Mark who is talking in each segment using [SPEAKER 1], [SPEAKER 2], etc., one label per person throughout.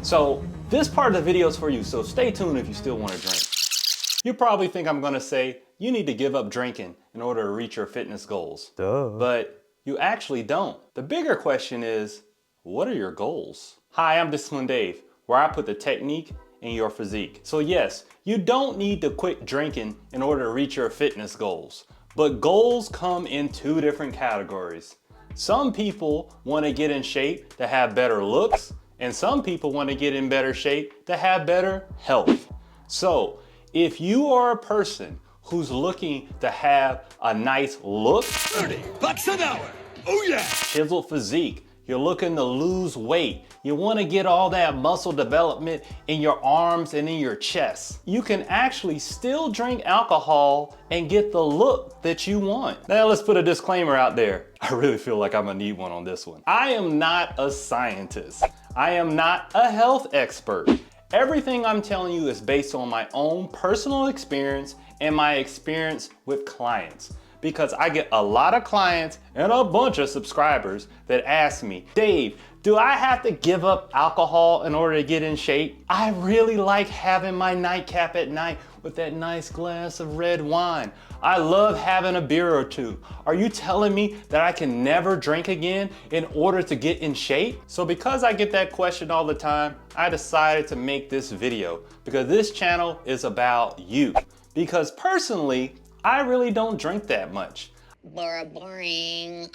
[SPEAKER 1] So this part of the video is for you, so stay tuned if you still want to drink. You probably think I'm gonna say you need to give up drinking in order to reach your fitness goals.
[SPEAKER 2] Duh.
[SPEAKER 1] But you actually don't. The bigger question is, what are your goals? Hi, I'm Undersun Dave, where I put the technique in your physique. So yes, you don't need to quit drinking in order to reach your fitness goals. But goals come in two different categories. Some people want to get in shape to have better looks, and some people want to get in better shape to have better health. So if you are a person who's looking to have a nice look,
[SPEAKER 3] $30 an hour, oh yeah!
[SPEAKER 1] chiseled physique, you're looking to lose weight, you want to get all that muscle development in your arms and in your chest, you can actually still drink alcohol and get the look that you want. Now let's put a disclaimer out there. I really feel like I'm gonna need one on this one. I am not a scientist. I am not a health expert. Everything I'm telling you is based on my own personal experience and my experience with clients. Because I get a lot of clients and a bunch of subscribers that ask me, Dave, do I have to give up alcohol in order to get in shape? I really like having my nightcap at night with that nice glass of red wine. I love having a beer or two. Are you telling me that I can never drink again in order to get in shape? So because I get that question all the time, I decided to make this video because this channel is about you. Because personally, I really don't drink that much.
[SPEAKER 4] Boring.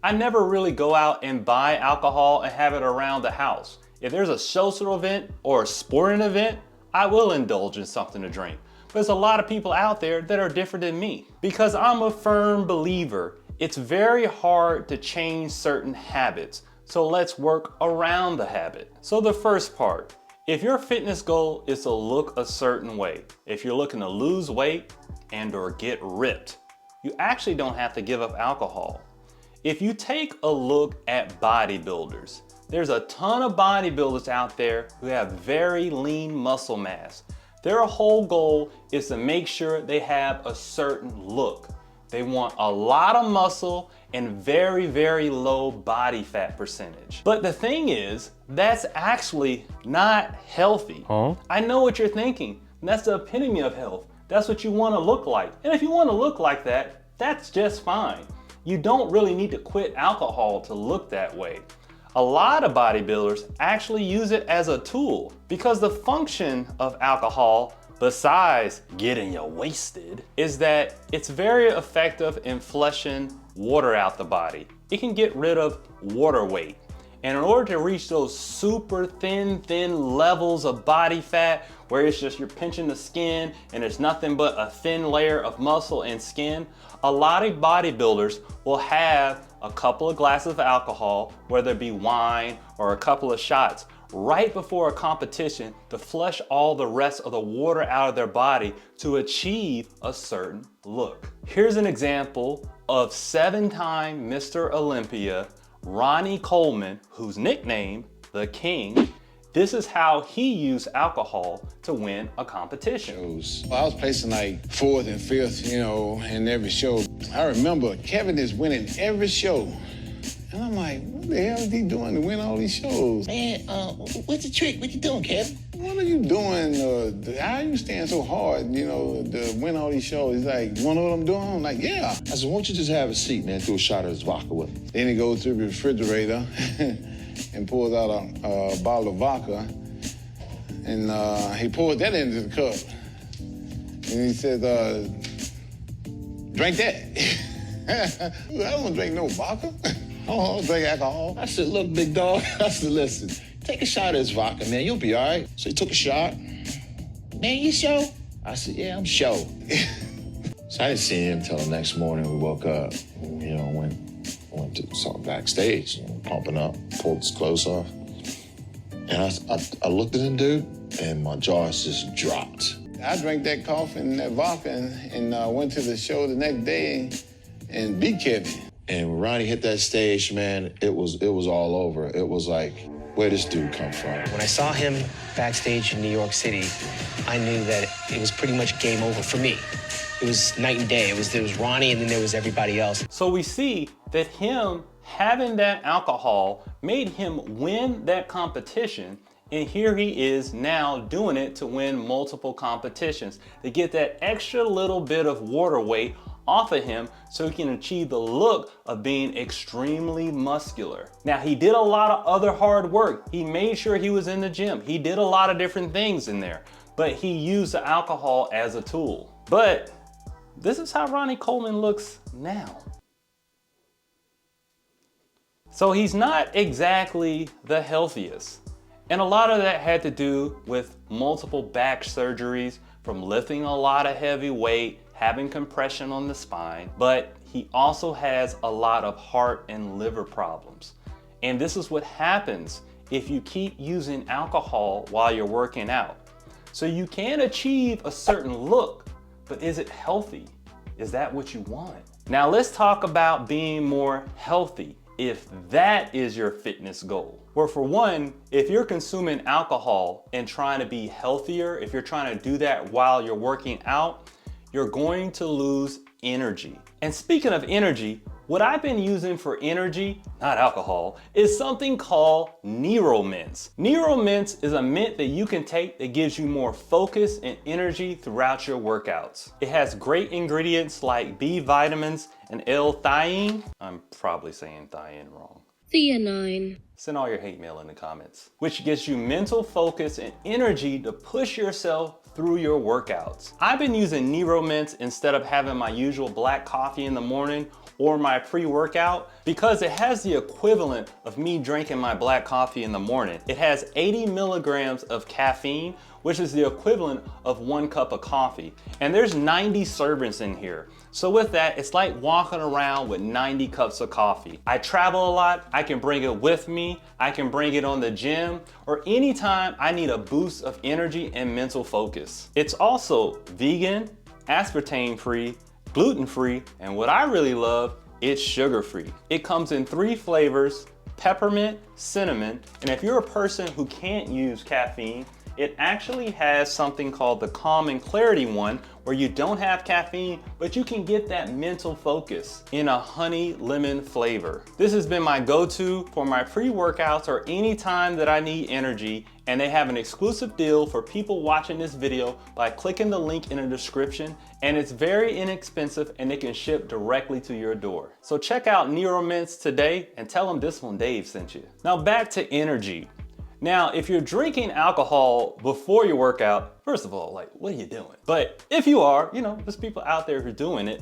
[SPEAKER 1] I never really go out and buy alcohol and have it around the house. If there's a social event or a sporting event, I will indulge in something to drink. But there's a lot of people out there that are different than me. Because I'm a firm believer, it's very hard to change certain habits. So let's work around the habit. So the first part, if your fitness goal is to look a certain way, if you're looking to lose weight and or get ripped, you actually don't have to give up alcohol. If you take a look at bodybuilders, there's a ton of bodybuilders out there who have very lean muscle mass. Their whole goal is to make sure they have a certain look. They want a lot of muscle and very, very low body fat percentage. But the thing is, that's actually not healthy. I know what you're thinking. That's the epitome of health. That's what you want to look like. And if you want to look like that, that's just fine. You don't really need to quit alcohol to look that way. A lot of bodybuilders actually use it as a tool because the function of alcohol, besides getting you wasted, is that it's very effective in flushing water out the body. It can get rid of water weight. And in order to reach those super thin levels of body fat, where it's just you're pinching the skin and there's nothing but a thin layer of muscle and skin, a lot of bodybuilders will have a couple of glasses of alcohol, whether it be wine or a couple of shots, right before a competition to flush all the rest of the water out of their body to achieve a certain look. Here's an example of 7-time Mr. Olympia, Ronnie Coleman, who's nicknamed the King. This is how he used alcohol to win a competition.
[SPEAKER 5] I was placing like 4th and 5th, you know, in every show. I remember Kevin is winning every show. And I'm like, what the hell is he doing to win all these shows?
[SPEAKER 4] Man, what's the trick? What you doing, Kevin?
[SPEAKER 5] What are you doing? How are you staying so hard, you know, to win all these shows? He's like, you know what I'm doing? I'm like, yeah.
[SPEAKER 6] I said, why don't you just have a seat, man? Do a shot of his vodka with him.
[SPEAKER 5] Then he goes to the refrigerator and pulls out a bottle of vodka. And he poured that into the cup. And he said, drink that. I don't want to drink no vodka. I don't drink alcohol.
[SPEAKER 6] I said, look, big dog. I said, listen, take a shot of this vodka, man. You'll be all right. So he took a shot.
[SPEAKER 4] Man, you sure?
[SPEAKER 6] I said, yeah, I'm sure. So I didn't see him until the next morning. We woke up, you know, went to saw backstage, you know, pumping up, pulled his clothes off. And I looked at him, dude, and my jaw just dropped.
[SPEAKER 5] I drank that coffee and that vodka and went to the show the next day and beat Kevin.
[SPEAKER 6] And when Ronnie hit that stage, man, it was all over. It was like, where'd this dude come from?
[SPEAKER 7] When I saw him backstage in New York City, I knew that it was pretty much game over for me. It was night and day. There was Ronnie and then there was everybody else.
[SPEAKER 1] So we see that him having that alcohol made him win that competition And here he is now doing it to win multiple competitions, to get that extra little bit of water weight off of him so he can achieve the look of being extremely muscular. Now, he did a lot of other hard work. He made sure he was in the gym. He did a lot of different things in there, but he used the alcohol as a tool. But this is how Ronnie Coleman looks now. So he's not exactly the healthiest. And a lot of that had to do with multiple back surgeries from lifting a lot of heavy weight, having compression on the spine, but he also has a lot of heart and liver problems. And this is what happens if you keep using alcohol while you're working out. So you can achieve a certain look, but is it healthy? Is that what you want? Now let's talk about being more healthy, if that is your fitness goal. Well, for one, if you're consuming alcohol and trying to be healthier, if you're trying to do that while you're working out, you're going to lose energy. And speaking of energy, what I've been using for energy, not alcohol, is something called Neuro Mints. Neuro Mints is a mint that you can take that gives you more focus and energy throughout your workouts. It has great ingredients like B vitamins and L-theanine. I'm probably saying theanine wrong.
[SPEAKER 2] Theanine.
[SPEAKER 1] Send all your hate mail in the comments, which gives you mental focus and energy to push yourself through your workouts. I've been using Neuro Mints instead of having my usual black coffee in the morning or my pre-workout because it has the equivalent of me drinking my black coffee in the morning. It has 80 milligrams of caffeine, which is the equivalent of 1 cup of coffee. And there's 90 servings in here. So with that, it's like walking around with 90 cups of coffee. I travel a lot, I can bring it with me, I can bring it on the gym, or anytime I need a boost of energy and mental focus. It's also vegan, aspartame-free, gluten-free, and what I really love, it's sugar-free. It comes in 3 flavors, peppermint, cinnamon, and if you're a person who can't use caffeine, it actually has something called the Calm and Clarity one, where you don't have caffeine, but you can get that mental focus in a honey lemon flavor. This has been my go-to for my pre-workouts or any time that I need energy, and they have an exclusive deal for people watching this video by clicking the link in the description, and it's very inexpensive and it can ship directly to your door. So check out Neuro Mints today and tell them this one Dave sent you. Now back to energy. Now, if you're drinking alcohol before your workout, first of all, like, what are you doing? But if you are, you know, there's people out there who are doing it,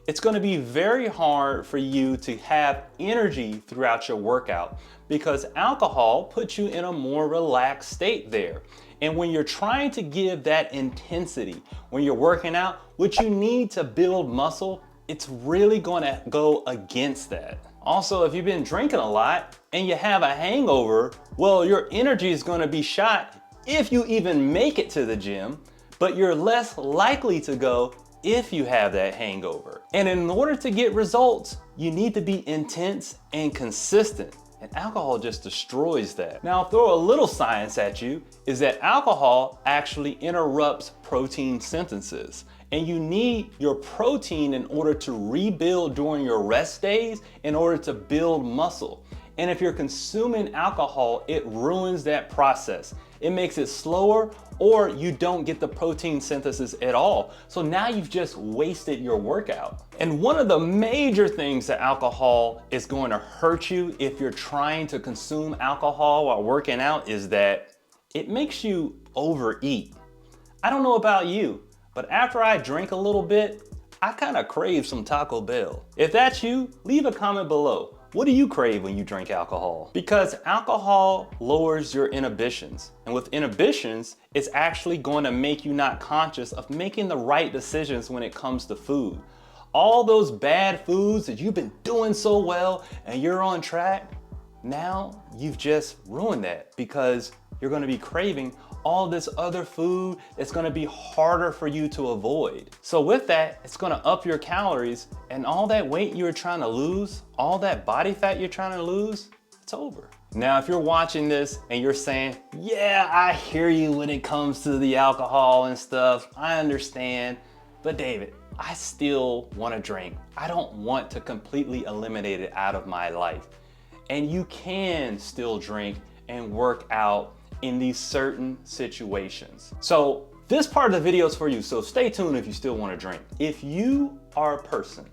[SPEAKER 1] it's gonna be very hard for you to have energy throughout your workout because alcohol puts you in a more relaxed state there. And when you're trying to give that intensity, when you're working out, what you need to build muscle, it's really gonna go against that. Also, if you've been drinking a lot and you have a hangover, well, your energy is gonna be shot if you even make it to the gym, but you're less likely to go if you have that hangover. And in order to get results, you need to be intense and consistent. And alcohol just destroys that. Now, I'll throw a little science at you, is that alcohol actually interrupts protein synthesis. And you need your protein in order to rebuild during your rest days in order to build muscle. And if you're consuming alcohol, it ruins that process. It makes it slower, or you don't get the protein synthesis at all. So now you've just wasted your workout. And one of the major things that alcohol is going to hurt you if you're trying to consume alcohol while working out is that it makes you overeat. I don't know about you, but after I drink a little bit, I kind of crave some Taco Bell. If that's you, leave a comment below. What do you crave when you drink alcohol? Because alcohol lowers your inhibitions. And with inhibitions, it's actually going to make you not conscious of making the right decisions when it comes to food. All those bad foods that you've been doing so well and you're on track, now you've just ruined that because you're going to be craving all this other food that's gonna be harder for you to avoid. So with that, it's gonna up your calories, and all that weight you were trying to lose, all that body fat you're trying to lose, it's over. Now, if you're watching this and you're saying, yeah, I hear you when it comes to the alcohol and stuff, I understand, but David, I still wanna drink. I don't want to completely eliminate it out of my life. And you can still drink and work out in these certain situations. So this part of the video is for you, so stay tuned if you still want to drink. If you are a person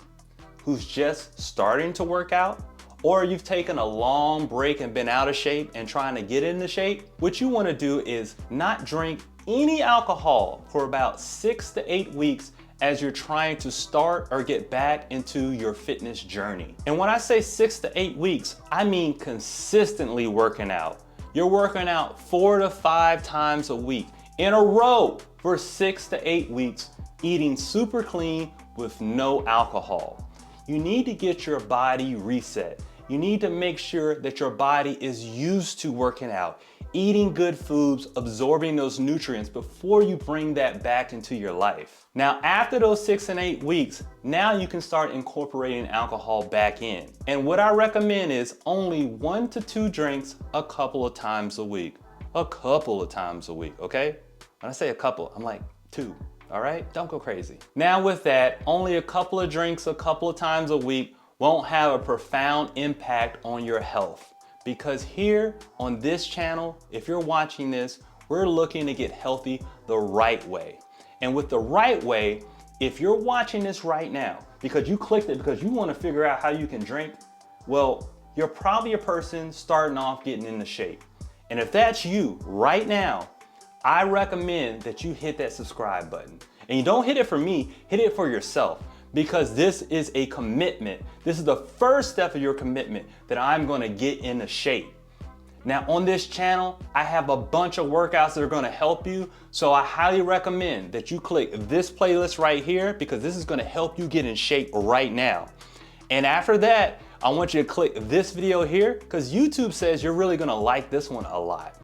[SPEAKER 1] who's just starting to work out, or you've taken a long break and been out of shape and trying to get into shape, what you want to do is not drink any alcohol for about 6 to 8 weeks as you're trying to start or get back into your fitness journey. And when I say 6 to 8 weeks, I mean consistently working out. You're working out 4 to 5 times a week in a row for 6 to 8 weeks, eating super clean with no alcohol. You need to get your body reset. You need to make sure that your body is used to working out, eating good foods, absorbing those nutrients before you bring that back into your life. Now, after those 6 and 8 weeks, now you can start incorporating alcohol back in. And what I recommend is only 1 to 2 drinks a couple of times a week. A couple of times a week, okay? When I say a couple, I'm like 2. All right, don't go crazy. Now with that, only a couple of drinks a couple of times a week won't have a profound impact on your health. Because here on this channel, if you're watching this, we're looking to get healthy the right way. And with the right way, if you're watching this right now, because you clicked it because you want to figure out how you can drink, well, you're probably a person starting off getting into shape. And if that's you right now, I recommend that you hit that subscribe button. And you don't hit it for me, hit it for yourself, because this is a commitment. This is the first step of your commitment that I'm gonna get into shape. Now on this channel, I have a bunch of workouts that are gonna help you, so I highly recommend that you click this playlist right here, because this is gonna help you get in shape right now. And after that, I want you to click this video here, because YouTube says you're really gonna like this one a lot.